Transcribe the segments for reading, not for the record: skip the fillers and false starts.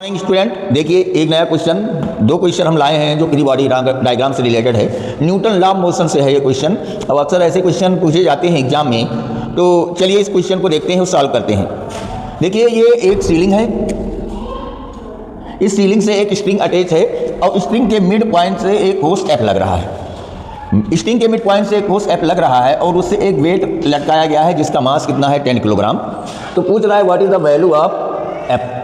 Student देखिए, एक नया क्वेश्चन, दो क्वेश्चन हम लाए हैं जो फ्री बॉडी डायग्राम से रिलेटेड है। न्यूटन लॉ ऑफ मोशन से है ये क्वेश्चन। अब अक्सर ऐसे क्वेश्चन पूछे जाते हैं एग्जाम में, तो चलिए इस क्वेश्चन को देखते हैं और सॉल्व करते हैं। देखिए, ये एक सीलिंग है, इस सीलिंग से एक स्ट्रिंग अटैच है और स्ट्रिंग के मिड पॉइंट से एक फोर्स F लग रहा है। स्ट्रिंग के मिड पॉइंट से एक फोर्स F लग रहा है और उससे एक वेट लटकाया गया है जिसका मास कितना है 10 किलोग्राम। तो पूछ रहा है what is the value of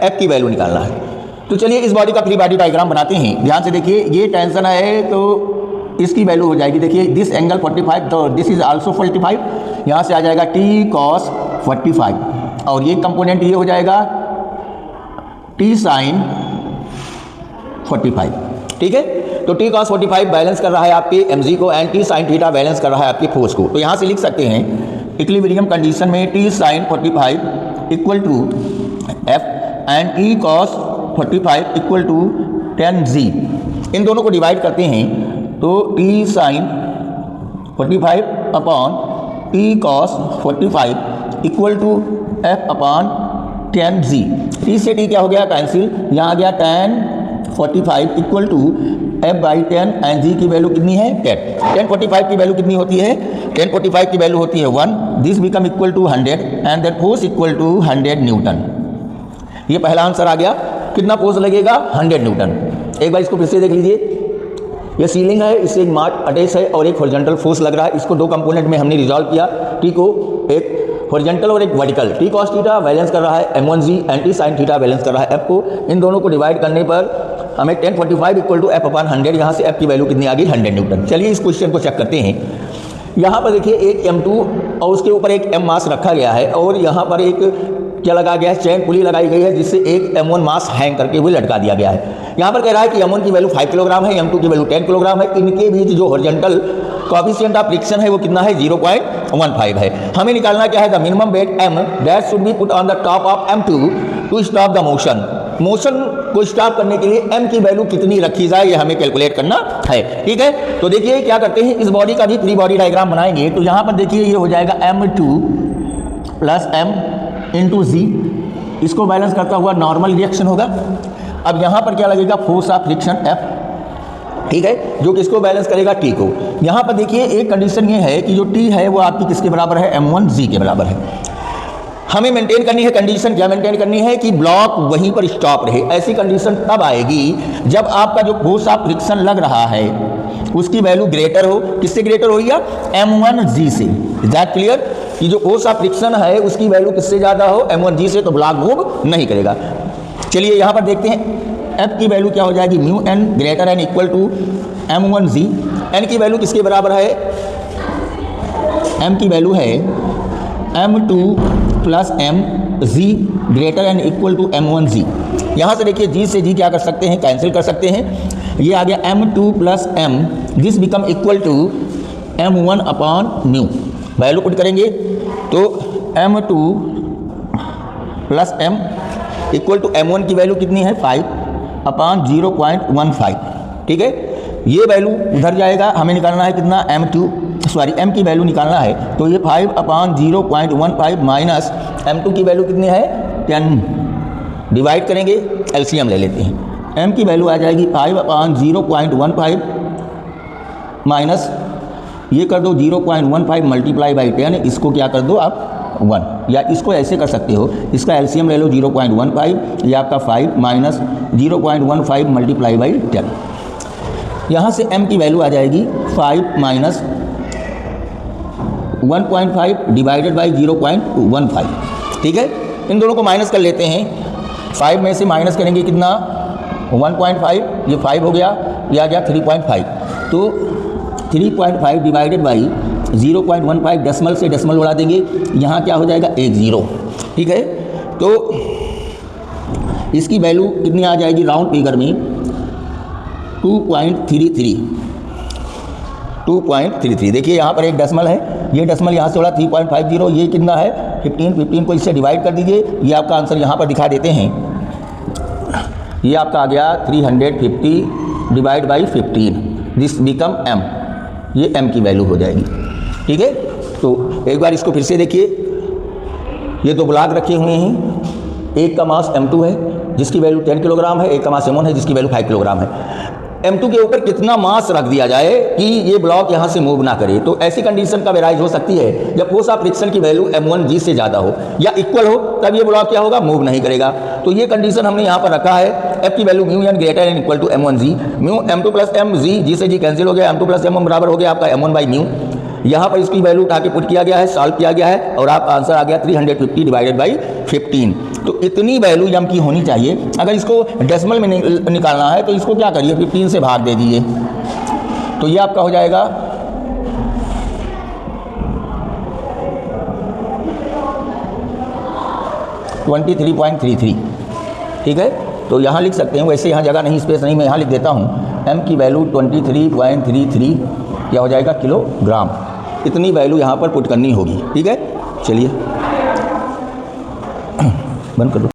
F की वैल्यू निकालना है। तो चलिए इस बॉडी का फ्री बॉडी डायग्राम बनाते हैं। ध्यान से देखिए, ये टेंशन है तो इसकी वैल्यू हो जाएगी, देखिए दिस एंगल 45, तो दिस इज आल्सो 45, यहाँ से आ जाएगा t cos 45 और ये कंपोनेंट ये हो जाएगा t sin 45। ठीक है, तो t cos 45 बैलेंस कर रहा है आपके mg को and t sin theta balance कर रहा है आपके फोर्स को। तो यहाँ से लिख सकते हैं इक्विलिब्रियम कंडीशन में t sin 45 equal to f and e cos 45 equal to 10g। इन दोनों को डिवाइड करते हैं तो t sin 45 upon t cos 45 equal to f upon 10g। t से t क्या हो गया कैंसिल, यहाँ आ गया tan 45 equal to f by 10 and g की वैल्यू कितनी है 10। tan 45 की वैल्यू कितनी होती है, tan 45 की वैल्यू होती है 1, this become equal to 100 and that force equal to 100 newton. ये पहला आंसर आ गया। कितना फोर्स लगेगा 100 न्यूटन। एक बार इसको फिर से देख लीजिए, ये सीलिंग है, इससे एक मार्ट अटैच है और एक हॉरिजॉन्टल फोर्स लग रहा है। इसको दो कंपोनेंट में हमने रिजॉल्व किया, टी को एक हॉरिजॉन्टल और एक vertical. T cos theta balance कर रहा है m1g and T sine theta balance कर रहा है f को। इन दोनों को डिवाइड करने पर हमें 1045 इक्वल टू f अपॉन 100, यहाँ से f की वैल्यू कितनी आ गई 100 न्यूटन। चलिए इस क्वेश्चन को चेक करते हैं। यहाँ पर देखिए एक m2 और उसके ऊपर एक m मास रखा गया है और यहाँ पर एक क्या लगा गया है, चैन पुली लगाई गई है जिससे एक m1 मास हैंग करके हुए लटका दिया गया है। यहाँ पर कह रहा है कि m1 की वैल्यू 5 किलोग्राम है, m2 की वैल्यू 10 किलोग्राम है। इनके बीच जो हॉरिजॉन्टल कोएफिशिएंट ऑफ फ्रिक्शन है वो कितना है 0.15 है। हमें निकालना क्या है, the minimum weight m that should be put on the top of m2 to stop the motion. Motion को स्टॉप करने के लिए m की वैल्यू कितनी रखी जाए ये हमें कैलकुलेट करना है। ठीक है, तो देखिए क्या करते हैं, इस बॉडी का भी फ्री बॉडी डायग्राम बनाएंगे। तो यहाँ पर देखिए ये हो जाएगा m2 प्लस m इंटू जी, इसको बैलेंस करता हुआ नॉर्मल रिएक्शन होगा। अब यहाँ पर क्या लगेगा, फोर्स ऑफ फ्रिक्शन F, ठीक है, जो किसको बैलेंस करेगा T को। यहाँ पर देखिए एक कंडीशन ये है कि जो T है वो आपकी किसके बराबर है, m1g के बराबर है। हमें मेंटेन करनी है कंडीशन, क्या मेंटेन करनी है कि ब्लॉक वहीं पर स्टॉप रहे। ऐसी कंडीशन तब आएगी जब आपका जो फोर्स ऑफ फ्रिक्शन लग रहा है उसकी वैल्यू ग्रेटर हो। किससे ग्रेटर हो गया, m1g से। इज दैट क्लियर कि जो फोर्स ऑफ फ्रिक्शन है उसकी वैल्यू किससे ज़्यादा हो, m1g से, तो ब्लॉक मूव नहीं करेगा। चलिए यहाँ पर देखते हैं f की वैल्यू क्या हो जाएगी, mu n greater than equal to m1g। n की वैल्यू किसके बराबर है, m की वैल्यू है m2 plus mg greater than equal to m1g। यहाँ से देखिए g से g क्या कर सकते हैं, कैंसिल कर सकते हैं। ये आ गया m2 plus m, this become equal to m1 upon mu. Value put करेंगे तो m2 plus m equal to m1 की वैल्यू कितनी है 5 अपॉन 0.15। ठीक है, ये वैल्यू उधर जाएगा, हमें निकालना है कितना m की वैल्यू निकालना है। तो ये 5 अपॉन 0.15 माइनस m2 की वैल्यू कितनी है 10, डिवाइड करेंगे, एलसीएम ले लेते हैं। m की वैल्यू आ जाएगी 5 अपॉन 0.15 माइनस ये कर दो 0.15 मल्टीप्लाई बाई 10, इसको क्या कर दो आप 1, या इसको ऐसे कर सकते हो, इसका एलसीएम ले लो 0.15, ये आपका 5 माइनस 0.15 मल्टीप्लाई बाई 10। यहाँ से m की वैल्यू आ जाएगी 5 माइनस 1.5 डिवाइडेड बाई 0.15। ठीक है, इन दोनों को माइनस कर लेते हैं। 5 में से माइनस करेंगे कितना 1.5, ये 5 हो गया, ये आ गया 3.5। तो 3.5 डिवाइडेड बाई 0.15, डेसिमल से डेसिमल उड़ा देंगे, यहाँ क्या हो जाएगा 1 0। ठीक है, तो इसकी वैल्यू कितनी आ जाएगी राउंड फिगर में 2.33। देखिए यहाँ पर एक डेसिमल है, ये डेसिमल यहाँ से उड़ा 3.50, ये कितना है 15 को इससे डिवाइड कर दीजिए, ये आपका आंसर यहाँ पर दिखा देते हैं। ये आपका आ गया 350 divide by 15, this become m, ये m की वैल्यू हो जाएगी। ठीक है, तो एक बार इसको फिर से देखिए, ये दो ब्लॉक रखे हुए हैं, एक का मास m2 है जिसकी वैल्यू 10 किलोग्राम है, एक का मास m1 है जिसकी वैल्यू 5 किलोग्राम है। m2 के ऊपर कितना मास रख दिया जाए कि ये ब्लॉक यहाँ से मूव ना करे, तो ऐसी कंडीशन का वेराइज हो सकती है जब फोर्स ऑफ फ्रिक्शन की वैल्यू m1g से ज़्यादा हो या इक्वल हो, तब ये ब्लॉक क्या होगा, मूव नहीं करेगा। तो ये कंडीशन हमने यहाँ पर रखा है, f की value mu N greater than equal to m1g, mu m2 plus mg, g से जी कैंसिल हो गया, m2 प्लस m1 बराबर हो गया आपका m1 बाई म्यू। यहाँ पर इसकी वैल्यू उठा के पुट किया गया है, सॉल्व किया गया है और आपका आंसर आ गया 350 डिवाइडेड बाई 15। तो इतनी वैल्यू m की होनी चाहिए। अगर इसको डेसिमल में निकालना है तो इसको क्या करिए, 15 से भाग दे दीजिए, तो ये आपका हो जाएगा 23.33। ठीक है, तो यहाँ लिख सकते हैं, वैसे यहाँ जगह नहीं, स्पेस नहीं, मैं यहाँ लिख देता हूँ m की वैल्यू 23.33 क्या हो जाएगा, किलोग्राम। इतनी वैल्यू यहाँ पर पुट करनी होगी। ठीक है, चलिए बंद कर दो।